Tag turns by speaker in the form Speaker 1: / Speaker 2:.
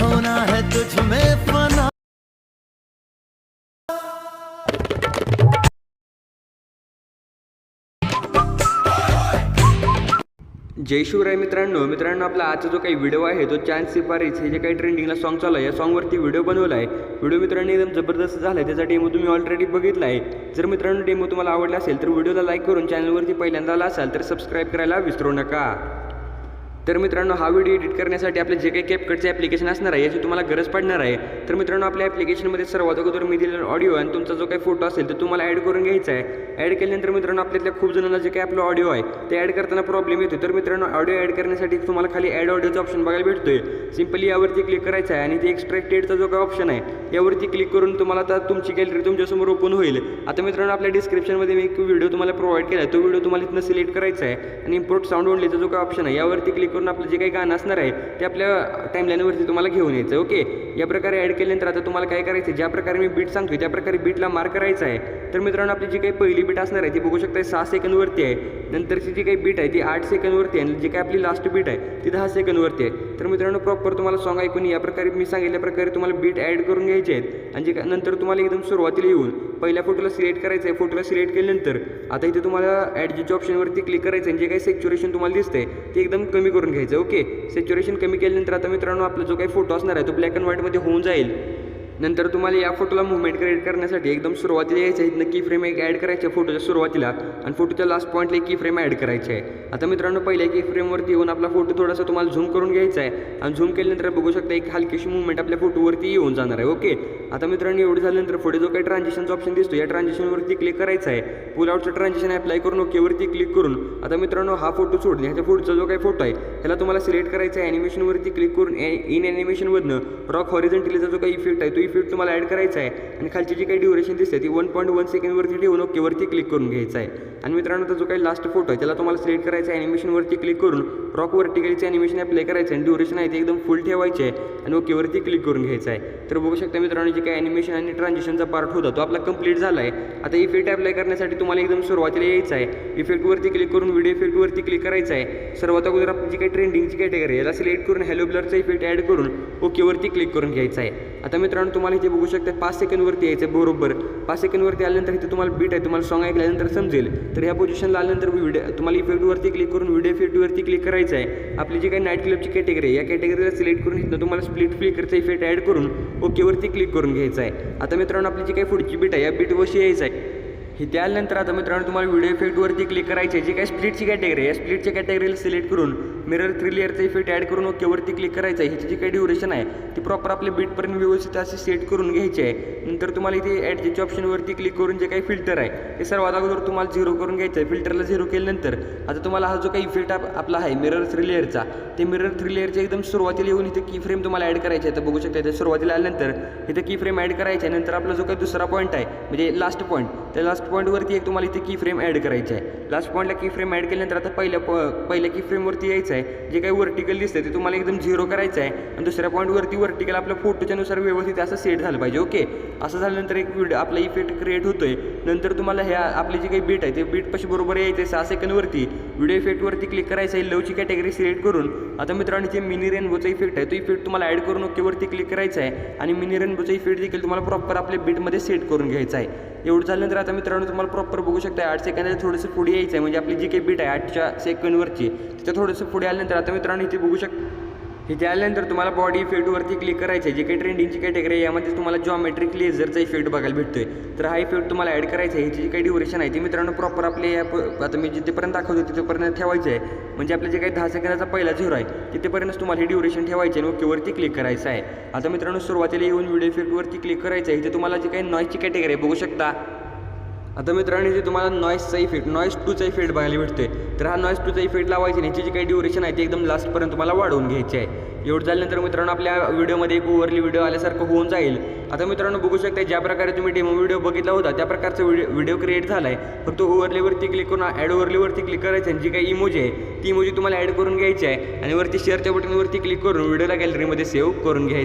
Speaker 1: होना है तुझ में फना।
Speaker 2: जय शिवराय मित्रांनो आपला आजचा जो काही व्हिडिओ आहे तो चांद सिफारिश हे जे काही ट्रेंडिंगला सॉन्ग चालू आहे या सॉन्गवरती व्हिडिओ बनवला आहे. व्हिडिओ मित्रांनो एकदम जबरदस्त झाला आहे. त्याचा डेमो तुम्ही ऑलरेडी बघितला आहे. जर मित्रांनो डेमो तुम्हाला आवडला असेल तर व्हिडिओला लाईक करून चॅनलवरती पहिल्यांदा आला असाल तर सबस्क्राईब करायला विसरू नका. तर मित्रांनो हा व्हिडिओ एडिट करण्यासाठी आपले जे काही कॅपकटचे ॲप्लिकेशन असणार आहे याची तुम्हाला गरज पडणार आहे. तर मित्रांनो आपल्या ॲप्लिकेशनमध्ये सर्वात अगोदर मी दिलेला ऑडिओ आणि तुमचा जो काही फोटो असेल तर तुम्हाला ॲड करून घ्यायचा आहे. ॲड केल्यानंतर मित्रांनो आपल्यातल्या खूप जणांना जे काही आपला ऑडिओ आहे ते ॲड करताना प्रॉब्लेम येतो. तर मित्रांनो ऑडिओ ॲड करण्यासाठी तुम्हाला खाली ॲड ऑडिओचा ऑप्शन बघायला भेटतोय. सिम्पली यावरती क्लिक करायचं आहे आणि ते एक्स्ट्रॅक्टेडचा जो काही ऑप्शन आहे यावरती क्लिक करून तुम्हाला आता तुमची गॅलरी तुमच्यासमोर ओपन होईल. आता मित्रांनो आपल्या डिस्क्रिप्शनमध्ये मी एक व्हिडिओ तुम्हाला प्रोव्हाइड केला आहे. तो व्हिडिओ तुम्हाला इथनं सिलेक्ट करायचा आहे आणि इम्पोर्ट साऊंड ओनलीचा जो काही ऑप्शन आहे यावरती क्लिक करून आपलं जे काही गाणं असणार आहे ते आपल्या टाइमलाईनवरती तुम्हाला घेऊन यायचं. ओके, या प्रकारे ॲड केल्यानंतर आता तुम्हाला काय करायचं आहे, ज्या प्रकारे मी बीट सांगतोय त्या प्रकारे बीटला मार्क करायचं आहे. तर मित्रांनो आपली जी काही पहिली बीट असणार आहे ती बघू शकता 6 सेकंदवरती आहे. नंतरची जी काही बीट आहे ती 8 सेकंदवरती आहे आणि जी काही आपली लास्ट बीट आहे ती 10 सेकंदवरती आहे. तर मित्रांनो प्रॉपर तुम्हाला सॉन्ग ऐकून या प्रकारे मी सांगितल्या प्रकारे तुम्हाला बीट ॲड करून घ्यायचे आहेत. आणि जे नंतर तुम्हाला एकदम सुरुवातीला येऊन पहिल्या फोटोला सिलेक्ट करायचं आहे. फोटोला सिलेक्ट केल्यानंतर आता इथे तुम्हाला ॲडजस्टच्या ऑप्शनवरती क्लिक करायचं आणि जे काही सॅच्युरेशन तुम्हाला दिसतंय ते एकदम कमी करून घ्यायचं. ओके, सॅच्युरेशन कमी केल्यानंतर आता मित्रांनो आपला जो काही फोटो असणार आहे तो ब्लॅक अँड व्हाईटमध्ये होऊन जाईल. नंतर तुम्हाला या फोटोला मुवमेंट क्रिएट करण्यासाठी एकदम सुरुवातीला यायचं आहे. इथनं की फ्रेम एक ॲड करायचं आहे फोटोच्या सुरुवातीला आणि फोटोच्या लास्ट पॉईंटला एक की फ्रेम ॲड करायचे आहे. आता मित्रांनो पहिल्या की फ्रेमवरती येऊन आपला फोटो थोडासा तुम्हाला झूम करून घ्यायचा आहे आणि झूम केल्यानंतर बघू शकता एक हलकीशी मुवमेंट आपल्या फोटोवरती येऊन जाणार आहे. ओके, आता मित्रांनो एवढं झाल्यानंतर पुढे जो काही ट्रान्झिशनचा ऑप्शन दिसतो या ट्रान्झिशनवरती क्लिक करायचं आहे. पुल आउटचं ट्रान्झिशन अप्लाय करून ओकेवरती क्लिक करून आता मित्रांनो हा फोटो सोडून ह्याच्या पुढचा जो काही फोटो आहे ह्याला तुम्हाला सिलेक्ट करायचा आहे. ॲनिमेशनवरती क्लिक करून इन ॲनिमेशनमधनं रॉक हॉरिझॉन्टलीचा जो काही इफेक्ट आहे तो इफेक्ट तुम्हाला ॲड करायचा आहे आणि खालची जी काही ड्युरेशन दिसते ती 1.1 सेकंडवरती ठेवून ओकेवरती क्लिक करून घ्यायचा आहे. आणि मित्रांनो जो काही लास्ट फोटो आहे त्याला तुम्हाला सिलेक्ट करायचा आहे. ॲनिमेशनवरती क्लिक करून रॉक वर्टिकलचे ॲनिमेशन अप्लाय करायचं आहे आणि ड्युरेशन आहे ते एकदम फुल ठेवायचे आहे आणि ओकेवरती क्लिक करून घ्यायचं आहे. तर बघू शकता मित्रांनो जे काही ॲनिमेशन आणि ट्रान्झिशनचा पार्ट होता तो आपला कंप्लीट झाला आहे. आता इफेक्ट अप्लाय करण्यासाठी तुम्हाला एकदम सुरुवातीला यायचं आहे. इफेक्टवरती क्लिक करून व्हिडिओ इफेक्टवरती क्लिक करायचं आहे. सर्वात अगोदर आपली जी काही ट्रेंडिंगची कॅटेगरी याला सिलेक्ट करून हॅलो ब्लरचा इफेक्ट ॲड करून ओकेवरती क्लिक करून घ्यायचा आहे. आता मित्रांनो तुम्हाला इथे बघू शकता 5 सेकंदवरती यायचं बरोबर. 5 सेकंदवरती आल्यानंतर इथे तुम्हाला बीट आहे तुम्हाला सॉन्ग ऐकल्यानंतर समजेल. तर ह्या पोझिशनला आल्यानंतर व्हिडिओ तुम्हाला इफेक्टवरती क्लिक करून व्हिडिओ इफेक्टवरती क्लिक करायचं आहे. आपली जी काही नाईट क्लबची कॅटेगरी आहे या कॅटेगरीला सिलेक्ट करून इथं तुम्हाला स्प्लिट फ्लिकरचा इफेक्ट ॲड करून ओकेवरती क्लिक करून घ्यायचं आहे. आता मित्रांनो आपली जी काही पुढची बीट आहे या बीटवरशी यायचं आहे. हे त्यानंतर आता मित्रांनो तुम्हाला व्हिडिओ इफेक्टवरती क्लिक करायचे आहे. जी काही स्प्लिटची कॅटेगरी आहे या स्प्लिटच्या कॅटेगरीला सिलेक्ट करून मिरर 3 लेअरचा इफेक्ट ॲड करून ओकेवरती क्लिक करायचं आहे. ह्याची जी काही ड्युरेशन आहे ती प्रॉपर आपल्या बीटपर्यंत व्यवस्थित अशी सेट करून घ्यायची आहे. नंतर तुम्हाला इथे ॲडजस्टच्या ऑप्शनवरती क्लिक करून जे काही फिल्टर आहे ते सर्वात अगोदर तुम्हाला 0 करून घ्यायचं आहे. फिल्टरला 0 केल्यानंतर आता तुम्हाला हा जो काही इफेक्ट आपला आहे मिरर 3 लेअरचा ते मिरर 3 लेअरच्या एकदम सुरुवातीला येऊन इथे की फ्रेम तुम्हाला ॲड करायचे आहे. तर बघू शकता इथे सुरुवातीला आल्यानंतर इथे की फ्रेम ॲड करायचे आहे. नंतर आपला जो काही दुसरा पॉईंट आहे म्हणजे लास्ट पॉईंट त्या लास्ट पॉईंटवरती एक तुम्हाला इथे की फ्रेम ॲड करायचे आहे. लास्ट पॉईंटला की फ्रेम ॲड केल्यानंतर आता पहिल्या की फ्रेमवरती यायचं आहे. जे काही वर्टिकल दिसतं ते तुम्हाला एकदम 0 करायचं आहे आणि दुसऱ्या पॉईंटवरती वर्टिकल आपल्या फोटोच्यानुसार व्यवस्थित असं सेट झालं पाहिजे. ओके, असं झाल्यानंतर एक व्हिडिओ आपला इफेक्ट क्रिएट होतोय. नंतर तुम्हाला ह्या आपली जी काही बीट आहे ते बीट पाशी बरोबर यायचं आहे 6 सेकंदवरती. व्हिडिओ इफेक्टवरती क्लिक करायचं आहे. लवची कॅटेगरी सिलेक्ट करून आता मित्रांनो इथे मिनी रेनबोचा इफेक्ट आहे तो इफेक्ट तुम्हाला ॲड करून ओकेवरती क्लिक करायचा आहे आणि मिनी रेनबोचा इफेक्ट देखील तुम्हाला प्रॉपर आपल्या बीटमध्ये सेट करून घ्यायचा आहे. एवढं झाल्यानंतर आता मित्रांनो तुम्हाला प्रॉपर बघू शकता 8 सेकंदाला थोडंसं पुढे यायचं आहे. म्हणजे आपली जी काही बीट आहे 8च्या सेकंडवरची तिथं थोडंसं पुढे आल्यानंतर आता मित्रांनो इथे बघू शकता इथे आल्यानंतर तुम्हाला बॉडी इफेक्टवरती क्लिक करायचं आहे. जे काही ट्रेंडिंगची कॅटेगरी आहे यामध्ये तुम्हाला जॉमेट्रिक लेझरचा इफेक्ट बघायला भेटतोय. तर हा इफेक्ट तुम्हाला ॲड करायचा आहे. ह्याची जी काही ड्युरेशन आहे ती मित्रांनो प्रॉपर आपले आता मी जिथेपर्यंत दाखवतो तिथेपर्यंत ठेवायचं आहे. म्हणजे आपलं जे काही 10 सेकंदाचा पहिला 0 आहे तिथेपर्यंत तुम्हाला ही ड्युरेशन ठेवायची आणि ओकेवरती क्लिक करायचं आहे. आता मित्रांनो सुरुवातीला येऊन व्हिडिओ इफेक्टवरती क्लिक करायचं आहे. इथे तुम्हाला जी काही नॉईजची कॅटेगरी आहे बघू शकता. आता मित्रांनो इथे तुम्हाला नॉईजचा इफेक्ट नॉईज 2चा इफेक्ट बघायला भेटतोय. तर हा नॉईज 2चा इफेक्ट लावायची आणि ह्याची जी काही ड्युरेशन आहे ती एकदम लास्टपर्यंत तुम्हाला वाढवून घ्यायची आहे. एवढं झाल्यानंतर मित्रांनो आपल्या व्हिडिओमध्ये एक ओव्हरली व्हिडिओ आल्यासारखं होऊन जाईल. आता मित्रांनो बघू शकता ज्या प्रकारे तुम्ही डेमो व्हिडिओ बघितला होता त्या प्रकारचा व्हिडिओ क्रिएट झाला आहे. फक्त ओव्हरलेवरती क्लिक करून ॲड ओव्हरलेवरती क्लिक करायचं आणि जी काही इमोजी आहे ती इमोजी तुम्हाला ॲड करून घ्यायची आहे आणि वरती शेअरच्या बटनवरती क्लिक करून व्हिडिओला गॅलरीमध्ये सेव्ह करून घ्यायचं.